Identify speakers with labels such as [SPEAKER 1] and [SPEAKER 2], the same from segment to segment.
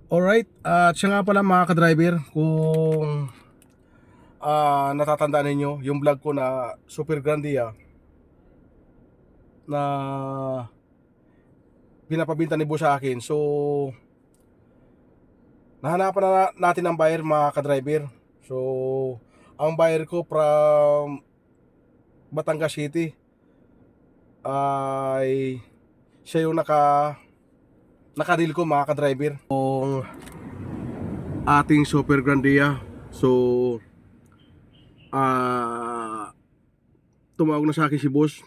[SPEAKER 1] Alright, at siya nga pala mga ka-driver, kung natatandaan ninyo yung vlog ko na Super Grandia na pinapabinta ni Boss sa akin. So, nahanapan na natin ang buyer mga ka-driver. So, ang buyer ko from Batangas City ay siya yung nakadeal ko mga ka-driver. Yung ating Super Grandia. So, tumawag na sa akin si Boss.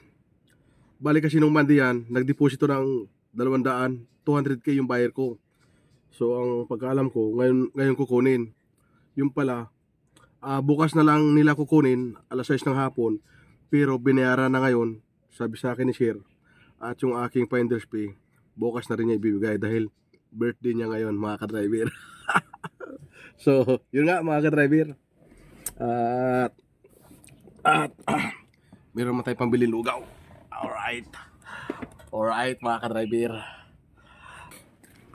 [SPEAKER 1] Balik kasi nung Monday yan, nagdeposito ng 200, 200k yung buyer ko. So ang pagkaalam ko, ngayon kukunin. Yung pala, bukas na lang nila kukunin, alas 6 ng hapon. Pero binayaran na ngayon, sabi sa akin ni Sir. At yung aking finder's fee, bukas na rin niya ibibigay dahil birthday niya ngayon mga ka-driver. So, yun nga mga ka-driver. At, meron man tayong pambili lugaw. Alright. Alright mga ka-driver.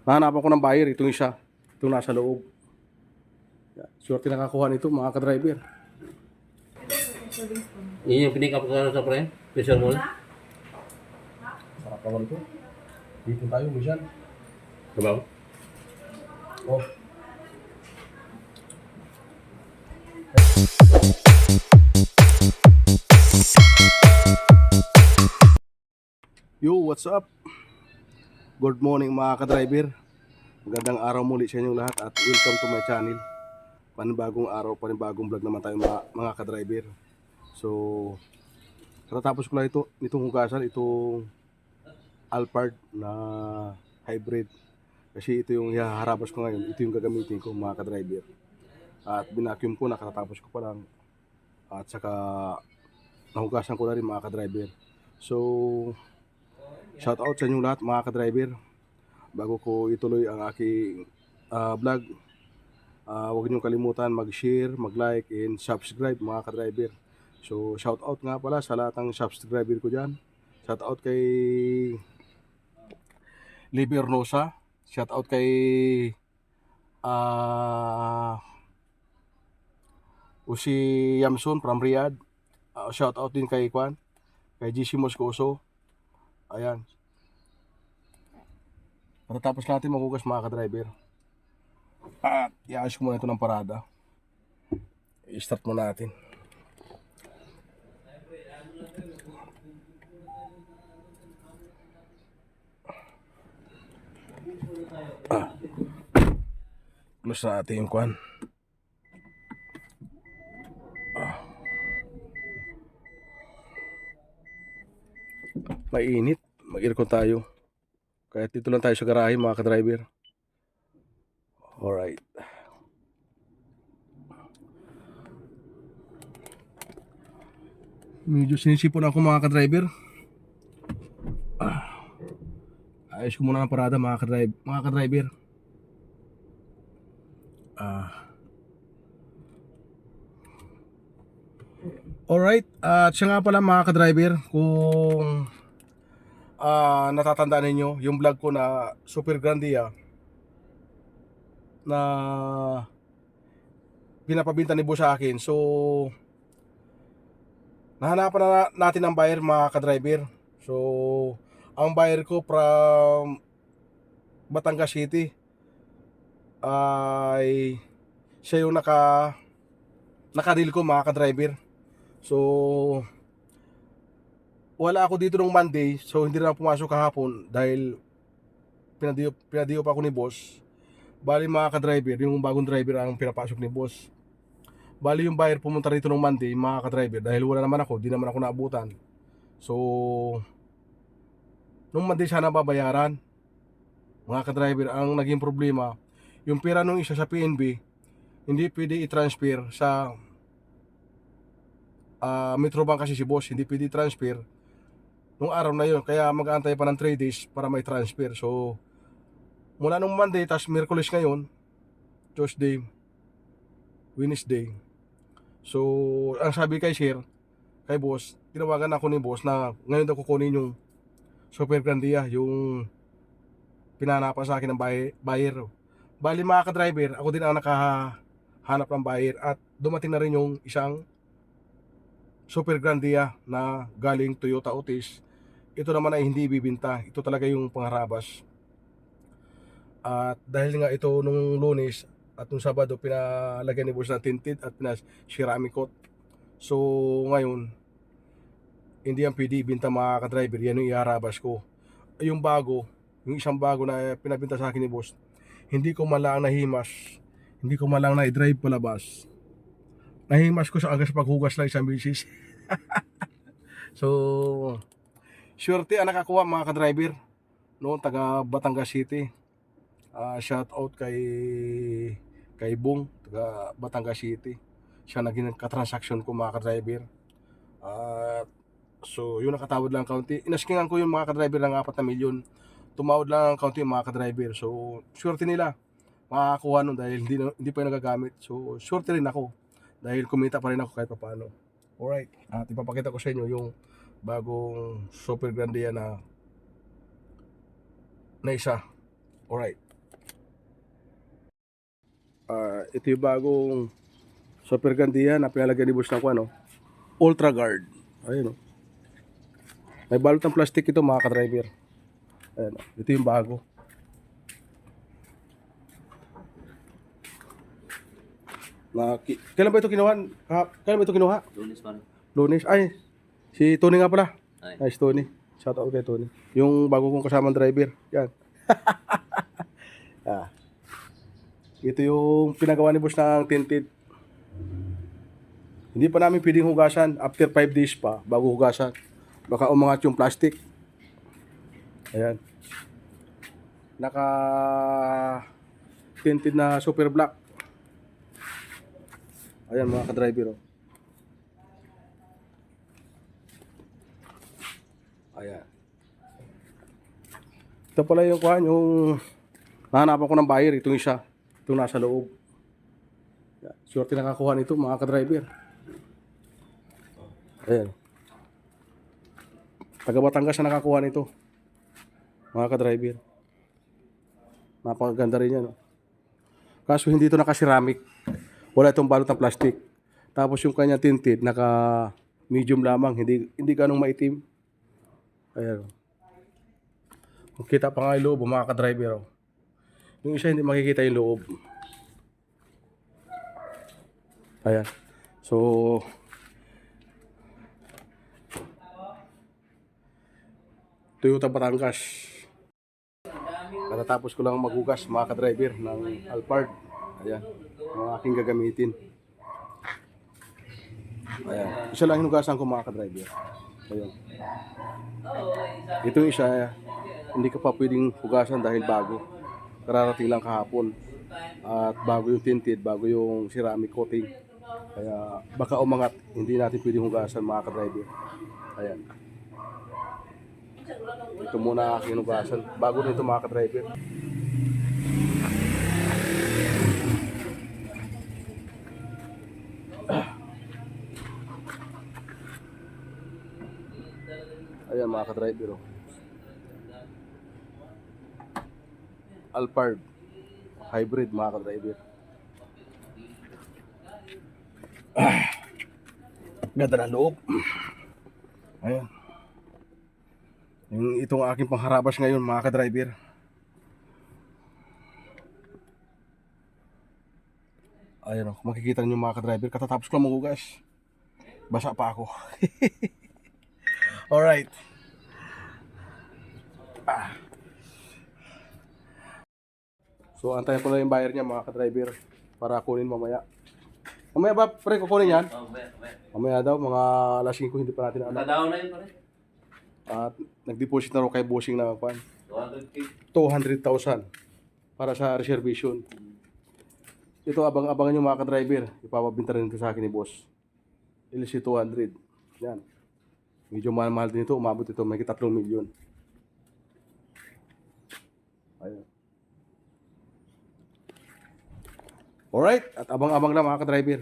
[SPEAKER 1] Hanap ako ng buyer, itong isa. Itong nasa loob. Swerte nakakuha nito mga ka-driver.
[SPEAKER 2] Yun yung pinikap ko sa pre, special mall.
[SPEAKER 1] Sarap naman ito. Dito tayo, Mijan.
[SPEAKER 2] Diba?
[SPEAKER 1] Oh. Yo, what's up? Good morning mga ka-driver. Magandang araw muli sa inyong lahat at welcome to my channel. Panibagong araw, panibagong vlog naman tayo mga ka-driver. So, katatapos ko lang itong hugasan, itong Alphard na hybrid. Kasi ito yung haharabas ko ngayon, ito yung gagamitin ko mga ka-driver. At binacuum ko, nakatatapos ko pa lang. At saka nahugasan ko na rin mga ka-driver. So, shout out sa inyong lahat mga ka-driver. Bago ko ituloy ang aking vlog, huwag niyong kalimutan mag-share, mag-like, and subscribe mga ka-driver. So shout out nga pala sa lahat ng subscriber ko dyan. Shout out kay Libby Ornosa. Shout out kay Usi Yamson from Riyadh. Shout out din kay GC Moscoso. Ayan. Patatapos natin magugas mga ka-driver. At iayos ko muna ito ng parada. I-start muna natin. Close na natin yung kwan. Mainit. Mag-aircon tayo. Kaya dito lang tayo sa garahe mga ka-driver. Alright. Medyo sinisipon ako mga ka-driver. Ayos ko muna ang parada mga ka-driver. Alright, at siya nga pala mga ka-driver, kung natatandaan ninyo yung vlog ko na Super Grandia na pinapabinta ni Boss sa akin. So, nahanapan na natin ang buyer mga ka-driver. So, ang buyer ko from Batangas City ay siya yung nakadeal ko mga ka-driver. So, wala ako dito nung Monday, so hindi na ako pumasok kahapon dahil pinadiyo pa ako ni Boss. Bali mga ka-driver, yung bagong driver ang pinapasok ni Boss. Bali yung buyer pumunta rito nung Monday mga ka-driver dahil wala naman ako, di naman ako naabutan. So, nung Monday sana babayaran. Mga ka-driver, ang naging problema, yung pera nung isa sa PNB, hindi pwede i-transfer sa Metrobank kasi si Boss, hindi pwede i-transfer nung araw na yun. Kaya mag-aantay pa ng 3 days para may transfer. So, mula nung Monday, tas Miyerkules ngayon, Tuesday, Wednesday. So, ang sabi kay Sir, kay Boss, tinawagan ako ni Boss na ngayon daw kukunin yung Super Grandia, yung pinanapan sa akin ng buyer. Bali mga ka-driver, ako din ang nakahanap ng buyer at dumating na rin yung isang Super Grandia na galing Toyota Otis. Ito naman ay hindi ibibinta. Ito talaga yung pangharabas. At dahil nga ito nung Lunes at nung Sabado pinalagyan ni boss ng tinted at pinasirami coat. So ngayon, hindi yan pwede ibinta mga ka-driver. Yan yung iharabas ko. Yung bago, yung isang bago na pinabinta sa akin ni boss, hindi ko man lang nahimas. Hindi ko man lang na-drive palabas. Nahimas ko sa hanggang sa paghugas lang isang bisis. So, surety ang nakakuha mga ka-driver. Noon, taga Batangas City. Shout out kay Bong, taga Batangas City. Siya naging katransaksyon ko mga ka-driver. So, yun nakatawad lang kaunti. Inaskingan ko yung mga ka-driver ng 4 na milyon. Tumawad lang ang kaunti yung mga ka-driver. So, surety nila makakuha nun dahil hindi pa yung nagagamit. So, surety rin ako dahil kumita pa rin ako kahit pa paano. Alright, at ipapakita ko sa inyo yung bagong Super Grandia na isa. Alright. Ito yung bagong Super Grandia na pinalagyan ni boss ng ano, Ultra Guard. Ayun o. May balot ng plastic ito mga ka-driver. Ayun o. Ito yung bago. Kailan ba ito kinuha? Kailan ba ito kinuha?
[SPEAKER 2] Lunes pa rin.
[SPEAKER 1] Lunes. Ay, si Tony nga pala.
[SPEAKER 2] Ay.
[SPEAKER 1] Nice Tony. Shout out kay Tony. Yung bago kong kasamang driver. Yan. Ito yung pinagawa ni boss ng tinted. Hindi pa namin pwedeng hugasan. After 5 days pa, bago hugasan. Baka umangat yung plastic. Ayan. Naka tinted na super black. Ayan mga ka-driver. Oh. Ayan. Ito pala yung kuhan, yung nahanapan ko ng buyer. Itong isa. Itong nasa loob. Swerte nakakuha nito mga ka-driver. Ayan. Taga Batangas na nakakuha nito. Mga ka-driver. Napakaganda rin yan. No? Kaso hindi ito naka-ceramic. Wala itong balot ng plastic. Tapos yung kanya tinted, naka-medium lamang. Hindi ganong maitim. Ayan. Kita pa nga yung loob, mga ka-driver. Oh. Yung isa hindi makikita yung loob. Ayan. So, Toyota Batangas. Katatapos ko lang maghugas mga ka-driver ng Alphard. Ayan. Mga aking gagamitin. Ayan. Isa lang hinugasan ko mga ka-driver. Ayan. Ito yung isa, hindi ka pa pwedeng hugasan dahil bago. Kararating lang kahapon. At bago yung tinted, bago yung ceramic coating. Kaya baka umangat, hindi natin pwedeng hugasan mga ka-driver. Ayan. Ito muna aking hinugasan. Bago nito mga ka-driver. Ayan mga ka-driver. Oh. Alphard hybrid mga ka-driver. Ganda na loob. Ayan. Yung itong aking pangharabas ngayon mga ka-driver. Ayan o, makikita nyo mga ka-driver. Katatapos ko lang magugas. Basa pa ako. Alright. So antayin ko na yung buyer niya mga ka-driver para kunin mamaya. Mamaya ba pre kukunin yan?
[SPEAKER 2] Oh,
[SPEAKER 1] Mamaya daw mga alas 5 hindi pa natin alam.
[SPEAKER 2] Nadaaw na yun pa rin.
[SPEAKER 1] At nag-deposit na rin kay bossing na
[SPEAKER 2] 200K.
[SPEAKER 1] 200,000 para sa reservation. Ito abang-abangan nyo mga ka-driver. Ipapabinta rin ito sa akin ni boss. LC 200. Yan. Medyo mahal-mahal din ito. Umabot ito. May 3 milyon. Ayun. Alright. At abang-abang lang mga ka-driver.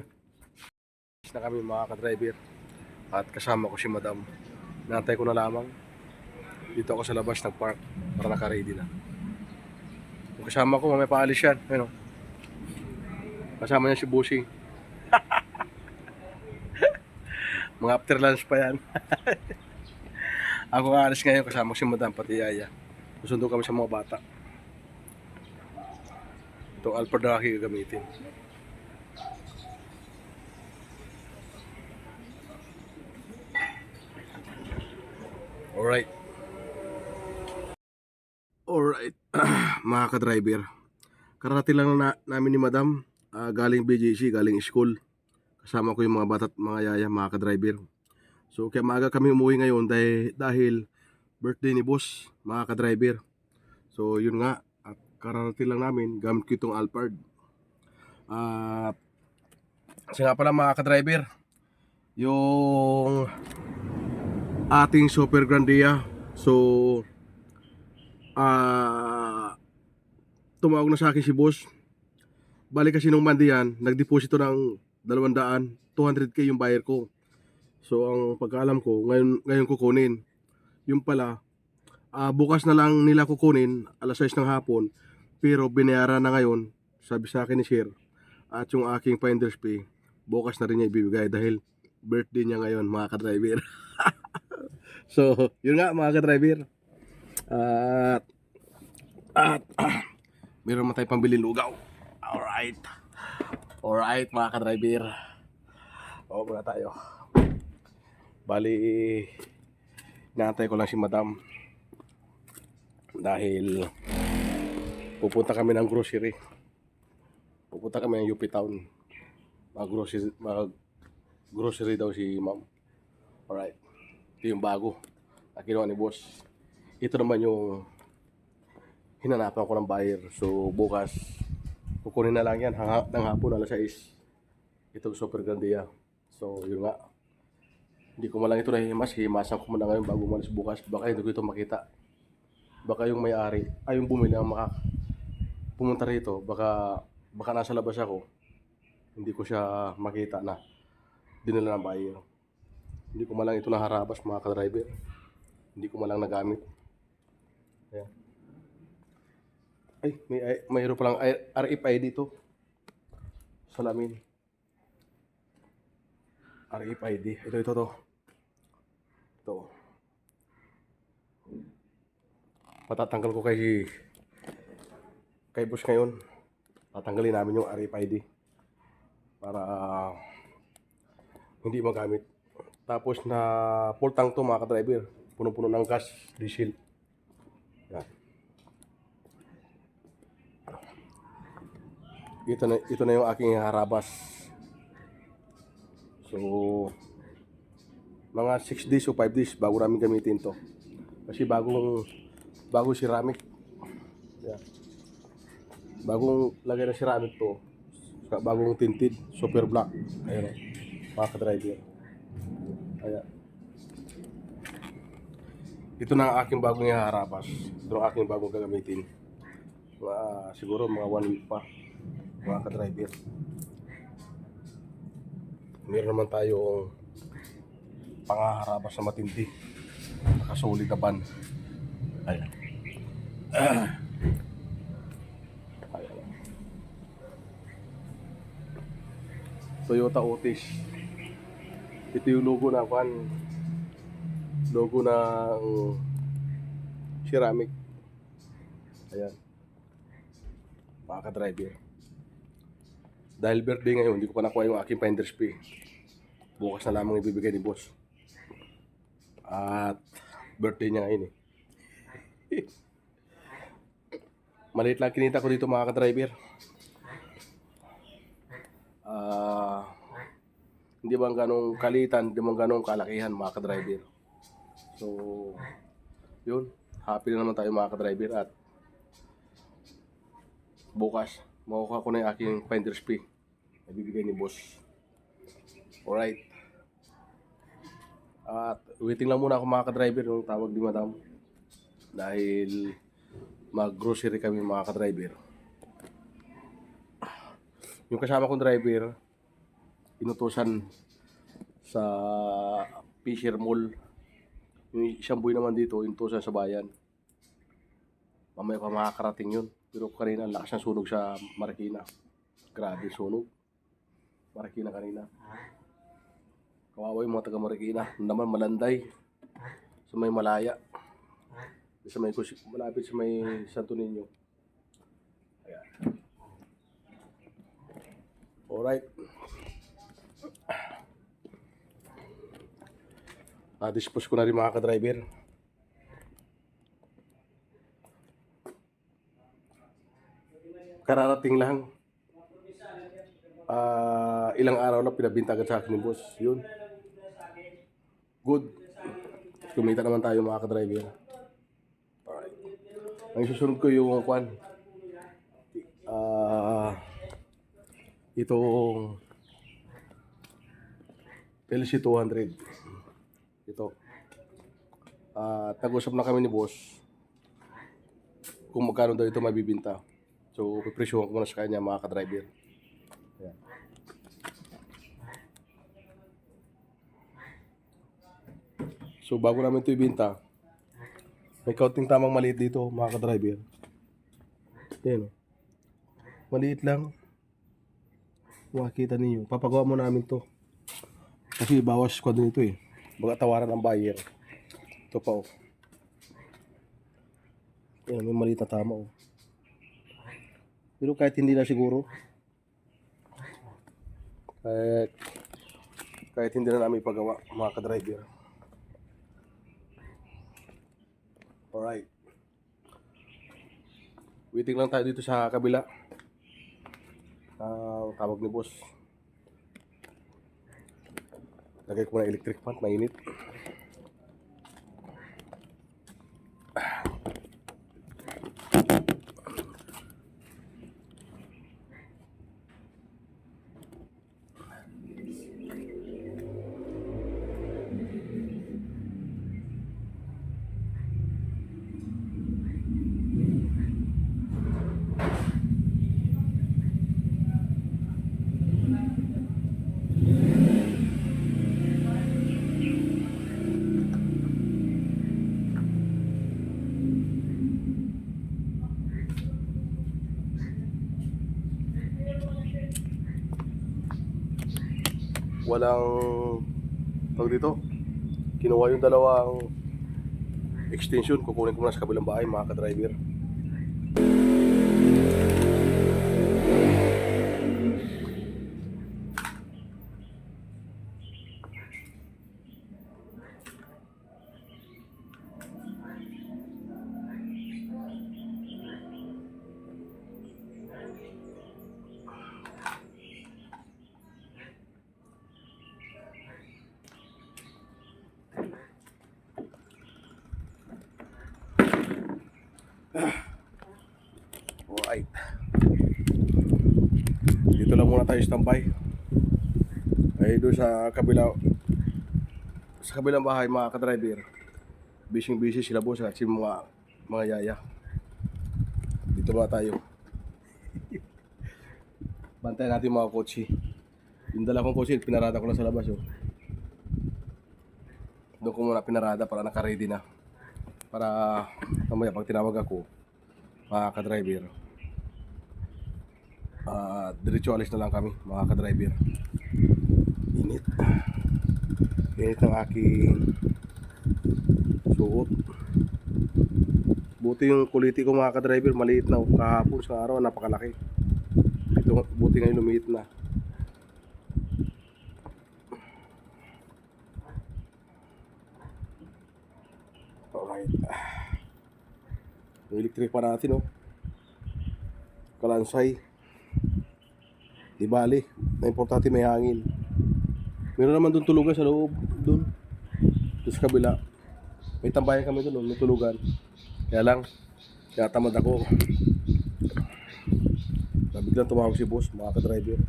[SPEAKER 1] Na kami mga ka-driver. At kasama ko si madam. Nantay ko na lamang. Dito ako sa labas nag-park para naka-ready na. Yung kasama ko, may paalis yan. Ayun o. Kasama niya si Busing. Mga after lunch pa yan. Ako aalis ngayon kasama si Madam pati Yaya. Susundo kami sa mga bata. Itong Alphard na aking gagamitin. Alright. Alright. Mga ka-driver. Kararating lang namin ni Madam. Galing BGC, galing school. Kasama ko yung mga bata at mga yaya, mga ka-driver. So kaya maaga kami umuwi ngayon dahil birthday ni boss, mga ka-driver. So yun nga, at kararating lang namin gamit ko itong Alphard. Kasi nga pala mga ka-driver, yung ating Super Grandia. So tumawag na sa akin si boss. Balik kasi nung Monday yan, nagdeposito ng 200, 200k yung buyer ko. So ang pagkaalam ko, ngayon kukunin. Yung pala, bukas na lang nila kukunin, alas 6 ng hapon. Pero binayaran na ngayon, sabi sa akin ni Sir. At yung aking finder's fee, bukas na rin niya ibibigay dahil birthday niya ngayon, mga ka-driver. So, yun nga mga ka-driver. Meron man tayong pambili lugaw. Alright. Alright mga ka-driver. O, muna tayo. Bali, inaantay ko lang si Madam. Dahil pupunta kami ng grocery. Pupunta kami ng UP Town. Mag-grocery daw si Ma'am. Alright. Ito yung bago na kinuha ni boss. Ito naman yung hinanapan ko ng buyer. So bukas kukunin na lang yan ng hapon alas 6. Itong Super Grandia. So yun nga. Hindi ko malang ito himasan ko muna ngayon bago umalis bukas. Baka hindi ko ito makita. Baka yung may-ari, yung bumili ang pumunta rito, baka nasa labas ako. Hindi ko siya makita na dinala ng buyer. Hindi ko malang ito naharabas mga ka-driver. Hindi ko malang nagamit. Ayan. Ay, mayroon palang RFID dito. Salamin. RFID. Ito to. Ito. Patatanggal ko kay boss ngayon. Tatanggalin namin yung RFID para hindi magamit. Tapos na full tank to mga ka-driver. Puno-puno ng gas, diesel. Yan. Ito na yung aking harabas. So mga 6 days o 5 days bago namin gamitin to. Kasi bagong ceramic. Yan. Bagong lagay ng ceramic to. Bagong tinted, super black. Ayun, mga ka-driver. Ayan. Ito na ang aking bagong iharabas. Ito ang aking bagong gagamitin. Siguro mga 1 week pa, mga ka-driver. Meron naman tayong pangaharabas na matindi. Nakasolid na ban. Ayan. Ayan. Toyota Otis. Ito yung logo ng ceramic. Ayan. Mga ka-driver. Dahil birthday ngayon, hindi ko pa nakuha yung aking finder's fee. Bukas na lamang ibibigay ni boss. At birthday niya ngayon eh. Maliit lang kinita ko dito mga ka-driver. Hindi bang ganong kalitan, hindi bang ganong kalakihan mga ka-driver. So, yun. Happy na naman tayo mga ka-driver at bukas, makukuha ko na yung aking finder's fee na bibigay ni boss. Alright. At waiting lang muna ako mga ka-driver yung tawag ni Madam. Dahil mag-grocery kami mga ka-driver. Yung kasama kong driver, inutusan sa Fisher Mall. Yung isang boy naman dito, inutusan sa bayan. Mamaya pa makakarating yun. Pero kanina lakas ng sunog sa Marikina. Grabe sunog. Marikina kanina. Kawawa yung mga taga Marikina. Naman Malanday. Sa may Malaya. Sa may malapit sa may Santo Niño. Ayan. Alright. Dispose ko na rin mga ka-driver. Kararating lang. Ilang araw na pinabintagan sa akin ni boss. Yun. Good. Kumita naman tayo mga ka-driver. Alright. Ang susunod ko yung kwan. Itong LC200. Ito. Nag-usap na kami ni boss kung magkano daw ito mabibinta. So, pipresyohan ko muna sa kanya mga ka-driver. Ayan. So, bago namin ito ibinta, may kaunting tamang maliit dito mga ka-driver. Ayan o. Maliit lang. Makikita ninyo. Papagawa mo namin to. Kasi bawas squad nito eh. Baga tawaran ang buyer. Ito pa o. Ayan, may maliit na tama o. Pero kahit hindi na siguro. Kahit hindi na namin ipagawa mga ka-driver. Alright. Waiting lang tayo dito sa kabila. Tawag ni boss. Lagay ko na electric fan, mainit. Walang tawag dito. Kinuha yung dalawang extension. Kukunin ko muna sa kabilang bahay mga ka-driver. Alright. Dito lang muna tayo standby. Ay doon sa kabilang bahay mga ka-driver. Busy sila boss at si mga yaya. Dito muna tayo. Bantayan natin mga kotse. Yung dala kong kotse, pinarada ko na sa labas. Oh. Doon ko muna pinarada para naka-ready na. Para mamaya pag tinawag ako, mga ka-driver, diretso alis na lang kami mga ka-driver. Init ng aking suot. Buti yung kuliti ko mga ka-driver, maliit na. Kahapon sa araw napakalaki. Ito, buti ngayon lumiit na. Alright. Yung electric pa natin oh. Kalansay. Di bali, na importante may hangin. Meron naman doon tulugan sa loob, doon sa kabila. May tambayan kami doon, may tulugan. Kaya lang, tamad ako. Biglang tumawag si boss, mga ka-driver.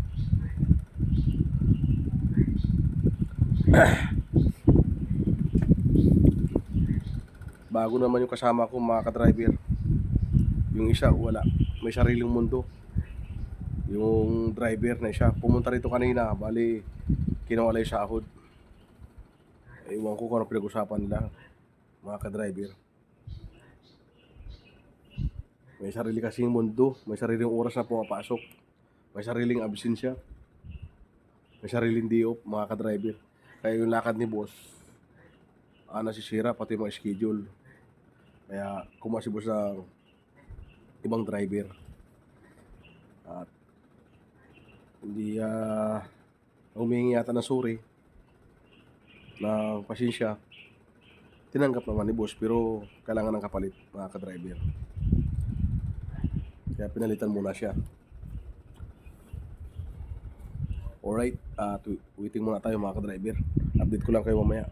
[SPEAKER 1] Bago naman yung kasama ko mga ka-driver. Yung isa wala, may sariling mundo. Yung driver na siya pumunta rito kanina, bali kinuha yung sahod. Ewan ko kung ano pinag-usapan nila mga ka-driver. May sarili kasing mundo, may sariling oras na pumapasok. May sariling absensya. May sariling day-off, mga ka-driver. Kaya yung lakad ni boss, nasisira, pati mga schedule. Kaya kumuha si boss ng ibang driver. At hindi humingi yata ng sorry, ng pasensya. Tinanggap naman ni boss, pero kailangan ng kapalit, mga ka-driver. Kaya pinalitan muna siya. Alright, waiting muna tayo, mga ka-driver. Update ko lang kayo mamaya.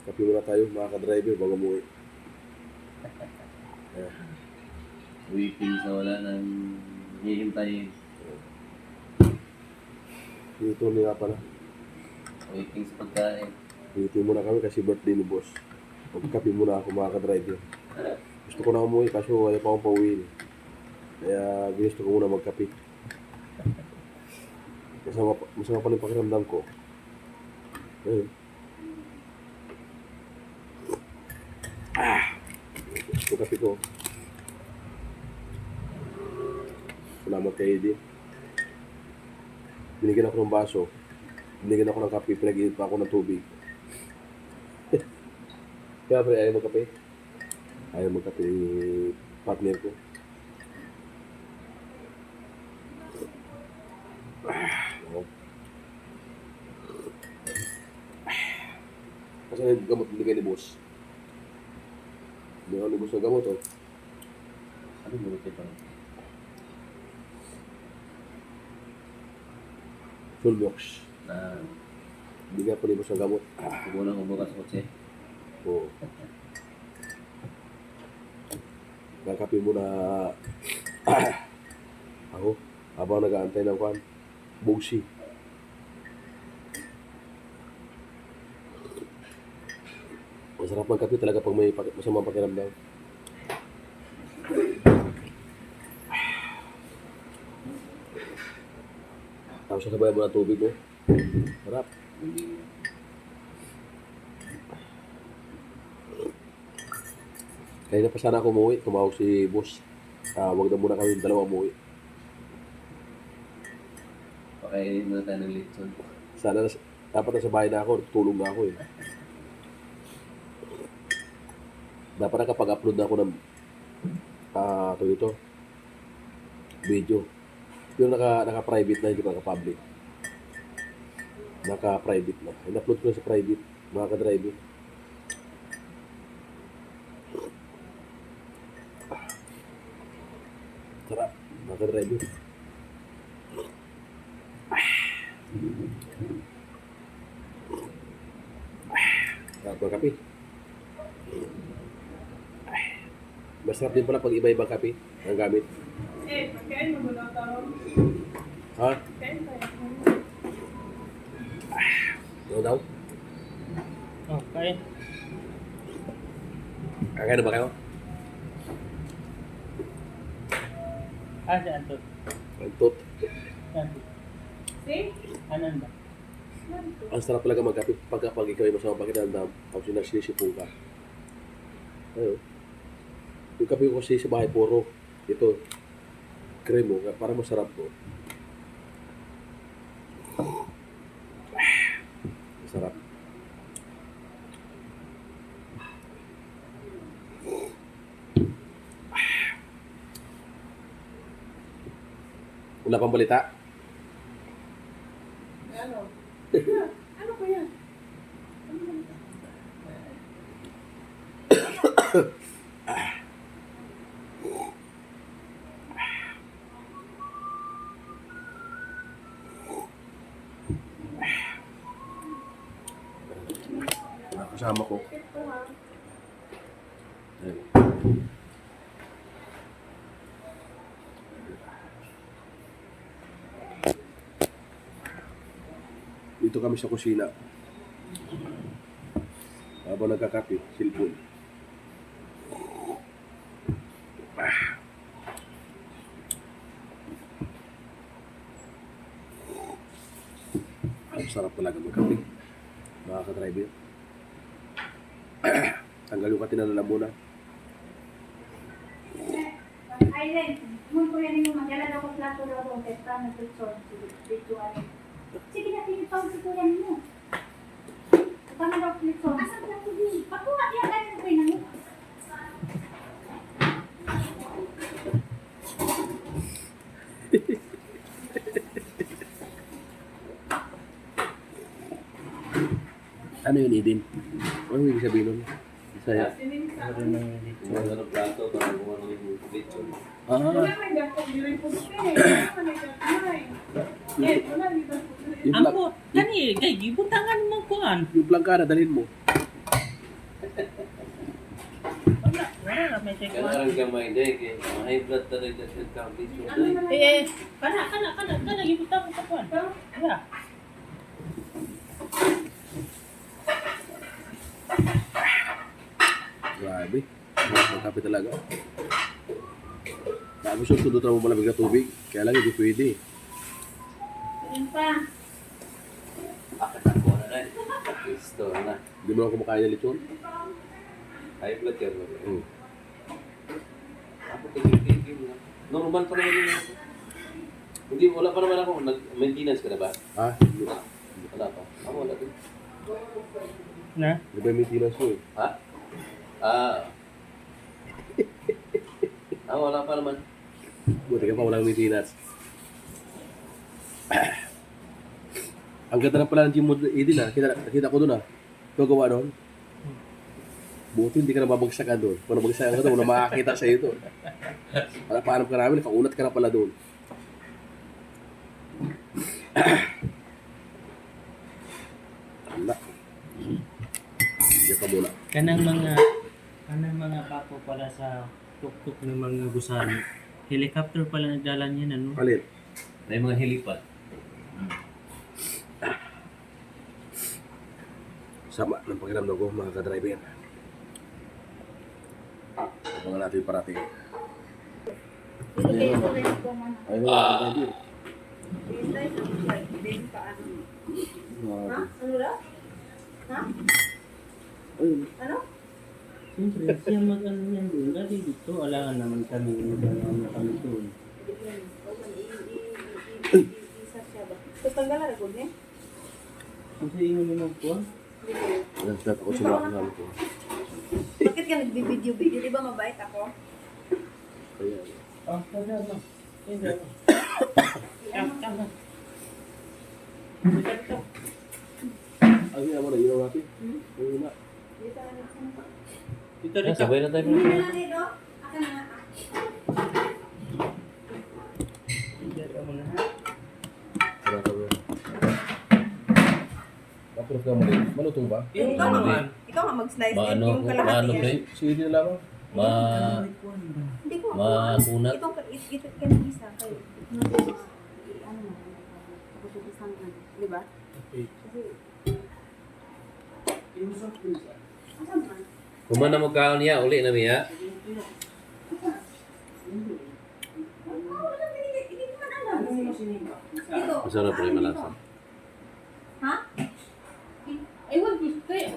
[SPEAKER 1] Kape muna tayo, mga ka-driver, bago umuwi.
[SPEAKER 2] Waiting sa wala nang hihintayin.
[SPEAKER 1] Dito nga pala.
[SPEAKER 2] Waiting sa pagkain.
[SPEAKER 1] Waiting muna kami kasi birthday ni boss. Magkape muna ako, mga ka-driver. Gusto ko na umuwi kaso ayaw pa akong pauwiin. Kaya gusto ko muna magkape. Masama pa rin pakiramdam ko. Ayun. Ito kape ko. Salamat kay Eddie. Binigyan ako ng baso. Binigyan ako ng kape. Pinag-iinit pa ako ng tubig. Kaya pre, ayaw magkape. Ayaw magkape partner ko. Kasi yung gamot binigay ni boss. Binigay ni boss ng gamot, oh.
[SPEAKER 2] Ano mo ito?
[SPEAKER 1] Toolbox.
[SPEAKER 2] Na
[SPEAKER 1] Binigay po ni boss ng gamot.
[SPEAKER 2] kukulang ubo ka sa kotse.
[SPEAKER 1] Oo. Nakape muna ako habang nag-aantay ng kwan. Bugsi. Masarap magkape talaga pag may masamang pakiramdam. Tapos sasabayan mo ng tubig mo. Sarap. Kaya na pa sana ako umuwi. Tumawag si boss. Wag na muna kami dalawa umuwi.
[SPEAKER 2] Pakainin muna tayo ng litson.
[SPEAKER 1] Sana dapat nasa bahay na ako. Tulong na ako eh. Dapat nakapag-upload na ako ng ito video. Yung naka-private na, hindi pa naka-public. Naka-private na. In-upload ko na sa private, mga ka-driver. Sarap, mga ka-driver. Sarap ng kape. Masarap din pala pag iba-ibang kape ang gamit.
[SPEAKER 3] Pagkain mo na tao.
[SPEAKER 1] Ha?
[SPEAKER 3] Pagkain tayo.
[SPEAKER 1] Ano daw?
[SPEAKER 3] Okay.
[SPEAKER 1] Kakain na ba kayo?
[SPEAKER 3] Si Antot.
[SPEAKER 1] Antot.
[SPEAKER 3] Si? Ananda.
[SPEAKER 1] Ang sarap talaga magkape pag ikaw ay masama pakiramdam tapos yung nagsinisipong ka. Ayun. Yung kape ko kasi sa bahay puro ito kremo para masarap po. Masarap. Wala pang balita?
[SPEAKER 3] Ano? Ano ba yan?
[SPEAKER 1] Kasama ko. Ayun. Dito kami sa kusina. Habang nagkakape, cellphone. Ang sarap talaga magkape. Mga ka-driver. Tanggal yung katinala muna.
[SPEAKER 4] Ailen, mun ko yan yung magdala daw ko plato nag-picture. Dito ano. Sige na, pinipang picturean mo. Paano daw picture? Asan na ito din? Pakuha yan, ganyan ko yun.
[SPEAKER 1] Ano yun, Idin? Ano yung sabihin nun? Bisaya.
[SPEAKER 3] Meron ng dito.
[SPEAKER 2] Mga ng plato para gumawa ng lechon.
[SPEAKER 1] Ah, yung,
[SPEAKER 3] Ang
[SPEAKER 1] pla-
[SPEAKER 3] po, kani, kay gibutangan mo kuan.
[SPEAKER 1] yung plangkara, dalhin mo.
[SPEAKER 3] Wala, may check
[SPEAKER 2] Kaya ang gamay day, kaya high blood talaga sa count lechon day.
[SPEAKER 3] Kana, gibutang mo sa kuan. Wala.
[SPEAKER 1] Grabe. Magkape talaga. Sabi siya, sunod na mo malamig na tubig. Kaya lang, hindi pwede.
[SPEAKER 4] Ayun pa.
[SPEAKER 2] Bakit ako na rin? Gusto na.
[SPEAKER 1] Hindi mo ako kumakain ng lechon.
[SPEAKER 2] High blood yan.
[SPEAKER 1] Hmm.
[SPEAKER 2] Ako tigil-tigil na. Normal pa naman yun. Hindi, wala pa naman ako. Nag-maintenance ka na ba?
[SPEAKER 1] Ah,
[SPEAKER 2] Wala pa. Ako wala din.
[SPEAKER 3] Na?
[SPEAKER 1] di ba yung maintenance mo eh?
[SPEAKER 2] Ha? Wala pa naman.
[SPEAKER 1] Buti ka pa, walang maintenance. Ang ganda na pala ng gym mo, Idin ah. Nakita ko doon ah. Ito gawa doon. Buti hindi ka na babagsakan doon. Kung nabagsakan ka doon, wala makakita sa iyo doon. Paano ka namin, nakaunat ka na pala doon. Wala. Hindi pa muna.
[SPEAKER 3] Kanang mga bako pala sa tuktok ng mga gusali. Helicopter pala nagdala niya ano.
[SPEAKER 1] Palit.
[SPEAKER 2] May mga helipad.
[SPEAKER 1] Sama ng pakiramdam ko mga ka-driver. Abangan natin yung parating.
[SPEAKER 4] Ibigay ko rin ito man.
[SPEAKER 1] Ayun mga ka-driver.
[SPEAKER 4] Ha? Ano daw? Ha?
[SPEAKER 1] Ayun.
[SPEAKER 4] Ano?
[SPEAKER 3] Siyempre, siya mag-ano yan doon. Dati dito, alangan naman kami. Ano kami doon.
[SPEAKER 4] Isa siya ba? Tapos tanggalan ako niya?
[SPEAKER 3] Kasi ingon mo magkuhan.
[SPEAKER 1] Nagtat ako sa mga kanal ko.
[SPEAKER 4] Bakit ka nagbibideo-video? Di ba mabait ako?
[SPEAKER 1] Ayan.
[SPEAKER 3] Oh, kada mo. Tama.
[SPEAKER 1] Ang ginawa na, ginawa natin. Ayun na.
[SPEAKER 4] Dito ka nagsama.
[SPEAKER 3] Dito,
[SPEAKER 2] Ah,
[SPEAKER 3] dito.
[SPEAKER 2] sabay na tayo.
[SPEAKER 4] Hindi na dito. Aka na nga.
[SPEAKER 3] Dito mo na.
[SPEAKER 1] Wala ka ba? Approve ka mo rin. Malutong ba?
[SPEAKER 3] Yung
[SPEAKER 4] Ikaw
[SPEAKER 3] ano
[SPEAKER 4] nga.
[SPEAKER 3] man.
[SPEAKER 4] Ikaw nga mag-slice
[SPEAKER 2] Maano
[SPEAKER 4] yung
[SPEAKER 2] ko,
[SPEAKER 4] kalahati
[SPEAKER 2] maano
[SPEAKER 4] yan.
[SPEAKER 2] pre?
[SPEAKER 1] Sige na lamang.
[SPEAKER 4] Hindi ko
[SPEAKER 2] Makunat.
[SPEAKER 4] Itong ito kanang isa kayo. Ano mo? Tapos yung isang ano, di ba? Kasi asan man?
[SPEAKER 2] Kuman na mo kaon niya, uli na miya.
[SPEAKER 4] Hindi ko man alam. Ito.
[SPEAKER 2] Masarap rin malasa.
[SPEAKER 4] Ha?
[SPEAKER 3] Ewan ko, kaya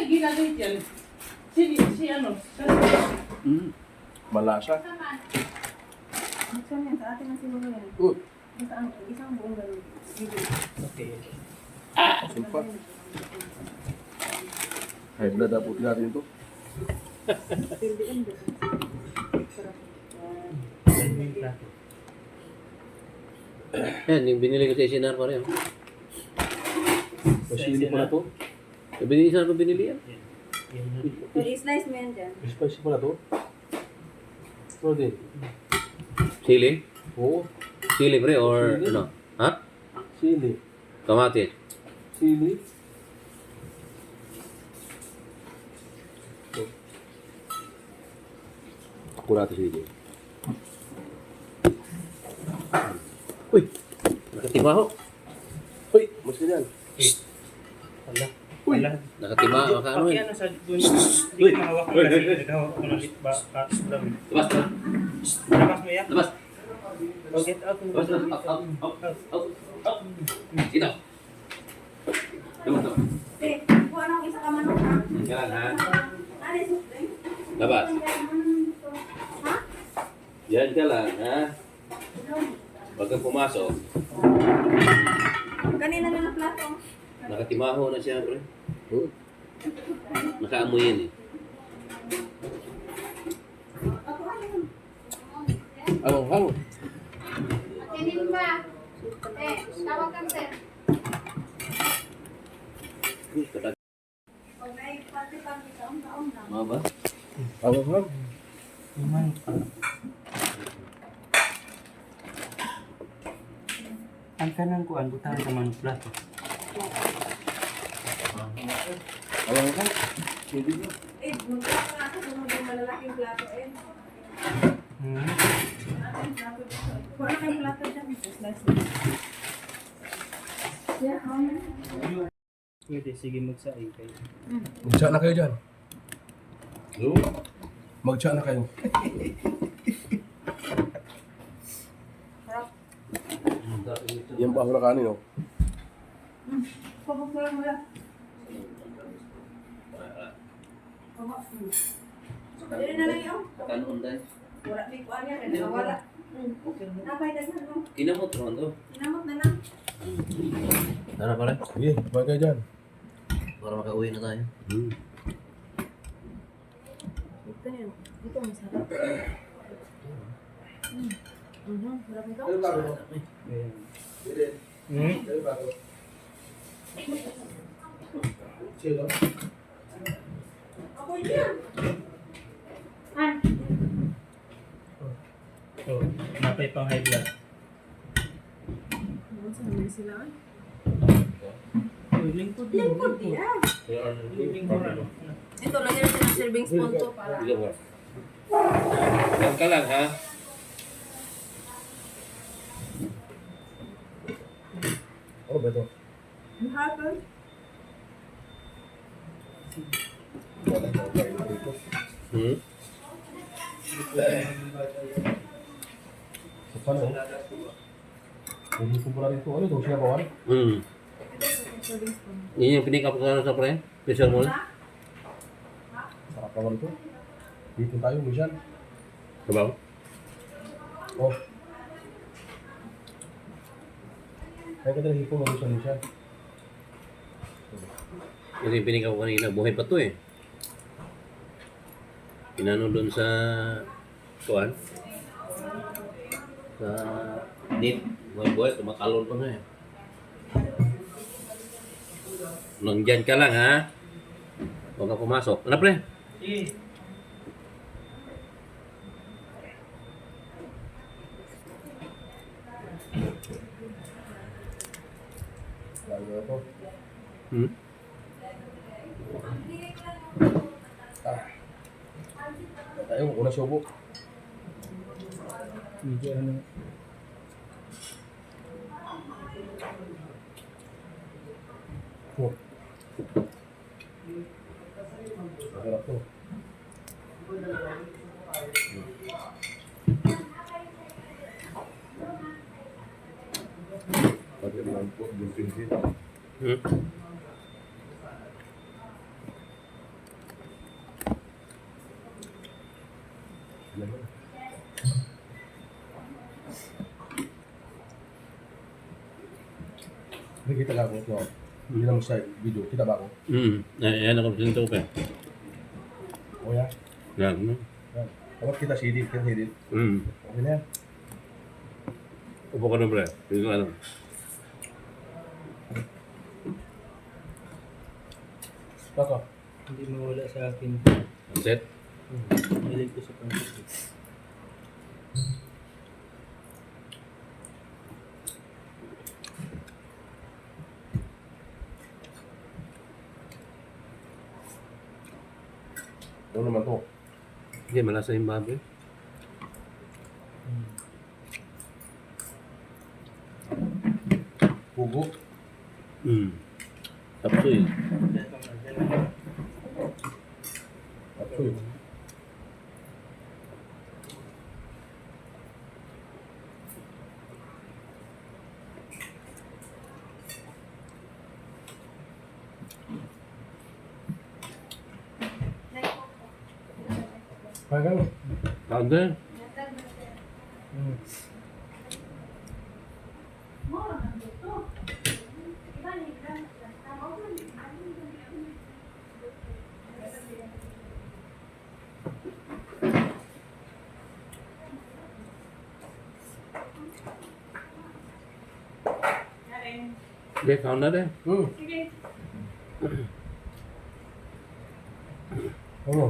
[SPEAKER 3] ginagay dyan. Si ano?
[SPEAKER 1] Malasa.
[SPEAKER 4] Gusto niya sa atin ang siguro yan.
[SPEAKER 1] Good.
[SPEAKER 4] Isang buong ganun.
[SPEAKER 3] Okay.
[SPEAKER 1] Sumpa. High blood na puti natin ito.
[SPEAKER 2] Yan, yung binili ko sa Isinar pa rin.
[SPEAKER 1] Masili pa na to.
[SPEAKER 2] Yung binili sa ko binili yan.
[SPEAKER 4] Pero i-slice mo yan dyan.
[SPEAKER 1] Spicy pa na to. Ito din.
[SPEAKER 2] Sili?
[SPEAKER 1] Oo.
[SPEAKER 2] Sili pre or
[SPEAKER 1] Sili.
[SPEAKER 2] ano? Ha?
[SPEAKER 1] Sili.
[SPEAKER 2] Kamatis.
[SPEAKER 1] Sili. Ako natin sili. Uy!
[SPEAKER 2] Nakatiba ho.
[SPEAKER 1] Uy! Mas yan.
[SPEAKER 3] Wala.
[SPEAKER 1] Uy!
[SPEAKER 3] Wala.
[SPEAKER 2] Nakatiba. Makaano
[SPEAKER 3] Okay,
[SPEAKER 2] yun.
[SPEAKER 3] ano sa doon? Hindi ko mahawak ko kasi. Naghawak ko ng patos lang.
[SPEAKER 2] Labas na.
[SPEAKER 3] Labas mo yan.
[SPEAKER 2] Labas.
[SPEAKER 3] O, get out.
[SPEAKER 2] Labas na. Up. Up. Dito. Labas na.
[SPEAKER 4] Eh, kuha na ako isa ka manok ha.
[SPEAKER 2] Yan ha.
[SPEAKER 4] Ano yung suit eh?
[SPEAKER 2] Labas.
[SPEAKER 4] Ha?
[SPEAKER 2] Yan ka lang ha. Pagka pumasok,
[SPEAKER 4] Kanina na ng plato.
[SPEAKER 2] nakatimaho na siya, pre. Nakaamoy yan eh.
[SPEAKER 4] Ako ano?
[SPEAKER 2] Hang.
[SPEAKER 5] Atinin ba? Tawag kang sir.
[SPEAKER 4] Pag may pati pang taon na.
[SPEAKER 2] Mga ba?
[SPEAKER 1] Hang.
[SPEAKER 3] Iman ko. Ang kanang kuan, butang sa man plato.
[SPEAKER 1] Hang.
[SPEAKER 4] Eh, magplato na ako kung may malalaking plato eh.
[SPEAKER 3] Hmm.
[SPEAKER 4] Wala kayong plato dyan. Yeah,
[SPEAKER 3] Pwede, sige magsaing kayo.
[SPEAKER 1] Mag-chat na kayo dyan. Mag-chat na kayo. Yan pa ako na kanin, oh.
[SPEAKER 4] Pagkukulang mo lang. Dili na lang yun.
[SPEAKER 2] Kanon tayo.
[SPEAKER 4] Wala may kuwan yan. Wala. Napay daghan mo.
[SPEAKER 2] Kinamot naman to.
[SPEAKER 4] Inamot na lang.
[SPEAKER 2] Tara pare.
[SPEAKER 1] Sige, kumain kayo dyan.
[SPEAKER 2] Para makauwi na tayo.
[SPEAKER 4] Ito yun. Ito masarap. Sarap nito.
[SPEAKER 3] Hmm?
[SPEAKER 4] Ako yan. An.
[SPEAKER 3] Oh, napay pang high blood.
[SPEAKER 4] Saan sila?
[SPEAKER 3] Oh, lingkod mo.
[SPEAKER 4] Lingkod yan.
[SPEAKER 3] Lingkod na.
[SPEAKER 4] Ito, lagyan natin ng serving spoon to para.
[SPEAKER 2] Sige ba? Yan ka lang ha.
[SPEAKER 1] Ano ba ito?
[SPEAKER 4] What happened?
[SPEAKER 2] Hmm?
[SPEAKER 1] Paano? Hindi ko pala rito. Ano ito? Sinabawan?
[SPEAKER 2] Hmm.
[SPEAKER 4] Serving spoon.
[SPEAKER 2] Yan yung pinikap ko sa pre. Pressure mo na.
[SPEAKER 1] Sarap naman ito. Dito tayo, Mishan.
[SPEAKER 2] Sabaw.
[SPEAKER 1] Oh. Kaya ka talaga hipo mag-Mishan, Mishan.
[SPEAKER 2] Yan yung pinikap ko kanina. Buhay pa to eh. Inano doon sa kuan. Sa net. Buhay-buhay. Tumakalon pa na eh. Nandyan ka lang ha. Huwag ka pumasok. Ano pre?
[SPEAKER 3] Eh,
[SPEAKER 1] Lalo na ito.
[SPEAKER 2] Hmm?
[SPEAKER 1] Tayo, una subo.
[SPEAKER 3] medyo ano.
[SPEAKER 1] Oh. Masarap to. Pati naman po, yung pinsin.
[SPEAKER 2] Hmm?
[SPEAKER 1] Nakikita ka ako ito. Hindi naman sa video. Kita ba ako?
[SPEAKER 2] Hmm. Ayan ako sinto pa.
[SPEAKER 1] O yan.
[SPEAKER 2] Yan. No?
[SPEAKER 1] Yan. Dapat kita sidil. Kita sidil.
[SPEAKER 2] Hmm.
[SPEAKER 1] Okay na yan.
[SPEAKER 2] Upo ka na pre. Yung ano.
[SPEAKER 1] Baka.
[SPEAKER 3] Hindi mawala sa akin.
[SPEAKER 2] Set.
[SPEAKER 3] Mahilig ko sa pansit.
[SPEAKER 1] Ano naman to?
[SPEAKER 2] Hindi, malasa yung baboy.
[SPEAKER 1] Pugo.
[SPEAKER 2] Hmm. Tapsoy.
[SPEAKER 1] Apsoy. Kaya ka.
[SPEAKER 2] Kaunti.
[SPEAKER 3] Hmm.
[SPEAKER 2] Hindi, count na rin.
[SPEAKER 5] Sige.
[SPEAKER 1] Ano?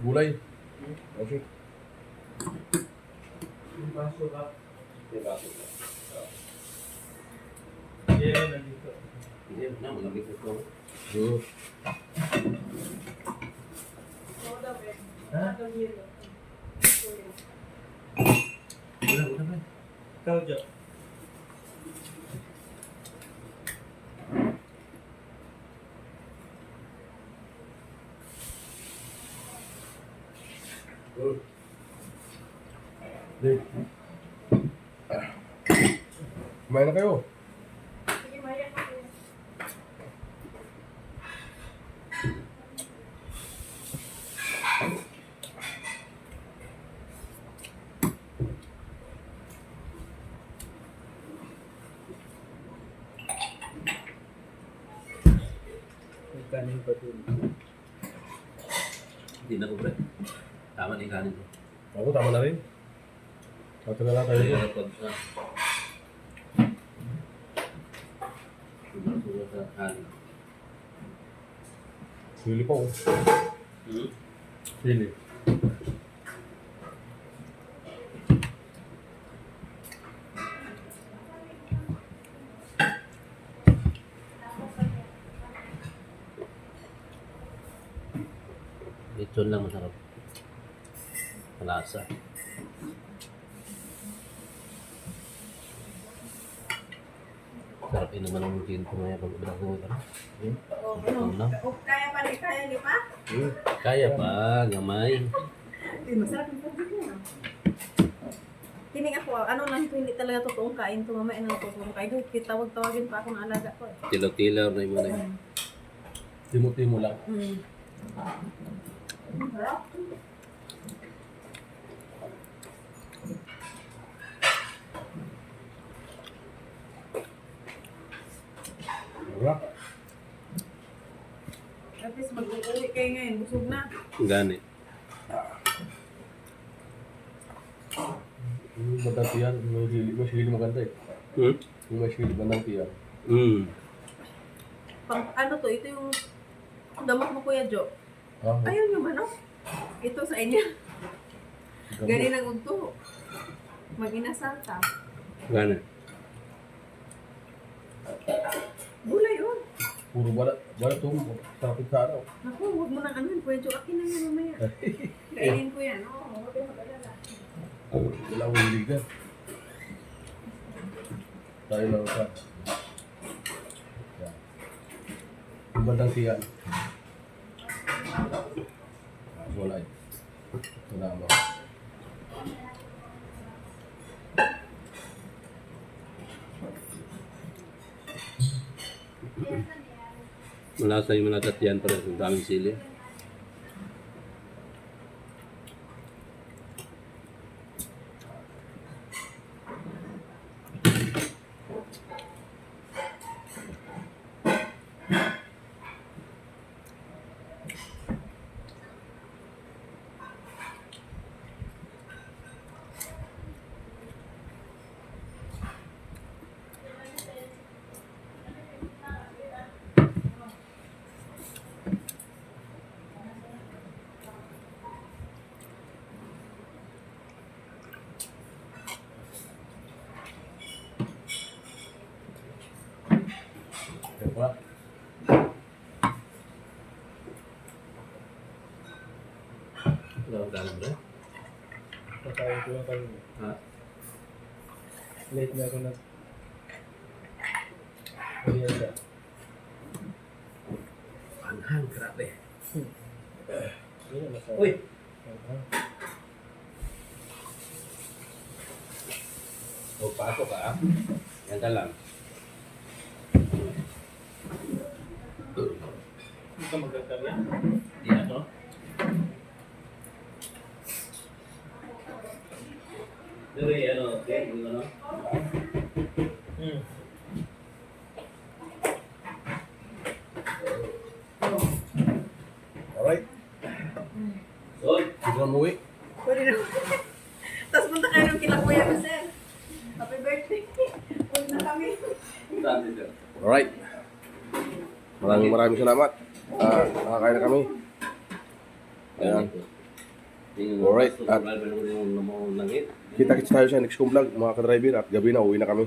[SPEAKER 1] Gulay. Okay.
[SPEAKER 3] Yung baso ba?
[SPEAKER 2] Diba?
[SPEAKER 3] Yelo nandito.
[SPEAKER 2] Hindi, na, malamig ito.
[SPEAKER 3] Ha?
[SPEAKER 2] Wala ba?
[SPEAKER 3] Ikaw, Jo.
[SPEAKER 1] Kumain na kayo.
[SPEAKER 5] Sige, Maya.
[SPEAKER 3] May kanin pa dun.
[SPEAKER 2] Hindi na ko, pre. Tama na yung kanin ko.
[SPEAKER 1] Ako, tama na rin. Ito na lang tayo.
[SPEAKER 2] Kaya pag sa... Sumasura sa kanin.
[SPEAKER 1] Sili pa, oh.
[SPEAKER 2] Hmm?
[SPEAKER 1] Sili.
[SPEAKER 2] Lechon lang masarap. Malasa. Sarap naman ang ginto ngayon pag ibang ko.
[SPEAKER 5] Kaya pa rin, kaya di ba?
[SPEAKER 2] Kaya pa, gamay.
[SPEAKER 5] Masarap yung pagkain mo. Tining ako, ano lang ito, hindi talaga totoong kain to. Mamaya na totoong kain. Doon, tawag-tawagin pa ako ng alaga ko.
[SPEAKER 2] Tilaw-tilaw na yung mga yun.
[SPEAKER 1] Timo-timo lang. Wala.
[SPEAKER 5] At least mag-uwi kayo ngayon, busog na.
[SPEAKER 2] Gani.
[SPEAKER 1] Yung maganda yan. Yung sili maganda eh.
[SPEAKER 2] Hmm?
[SPEAKER 1] Yung may sili maganda yan.
[SPEAKER 2] Hmm.
[SPEAKER 5] Ano to, ito yung damot mo, Kuya Jo.
[SPEAKER 1] Ah,
[SPEAKER 5] Ayun yung manok. Ito sa inyo. Gani ng ugto. Mag-inasal ka.
[SPEAKER 2] Gani.
[SPEAKER 5] Gulay yun.
[SPEAKER 1] puro balat. Balat ito. Sarap ito sa araw.
[SPEAKER 5] Naku, huwag mo nang anuhin. Kuya Jo, akin na yan mamaya. Kainin ko yan. Oo, huwag kayong mag-alala.
[SPEAKER 1] Wala akong ligan. Tayo lang sa. Yan. Yung bandang siyan. Wala eh. Ito na mo.
[SPEAKER 2] Malasa yung malatat yan pero ang daming sili.
[SPEAKER 1] Diba?
[SPEAKER 2] Wala ang dalam rin.
[SPEAKER 3] Kakain ko lang kanina.
[SPEAKER 2] Ha?
[SPEAKER 3] Late na ako na. Merienda.
[SPEAKER 2] Anghang, grabe.
[SPEAKER 3] Yun ang masarap.
[SPEAKER 2] Uy! Huwag pasok ka ah. Yan ka lang.
[SPEAKER 3] Hindi ka magkakarya?
[SPEAKER 2] Di ano? Dere, ano, okay, yung ano?
[SPEAKER 1] Alright.
[SPEAKER 2] Soy!
[SPEAKER 1] Hindi ko na umuwi.
[SPEAKER 5] Pwede na.
[SPEAKER 1] Alright. Maraming salamat. Nakakain na kami. Ayan. Alright, at kita-kits tayo sa next kong vlog mga ka-driver at gabi na uwi na kami.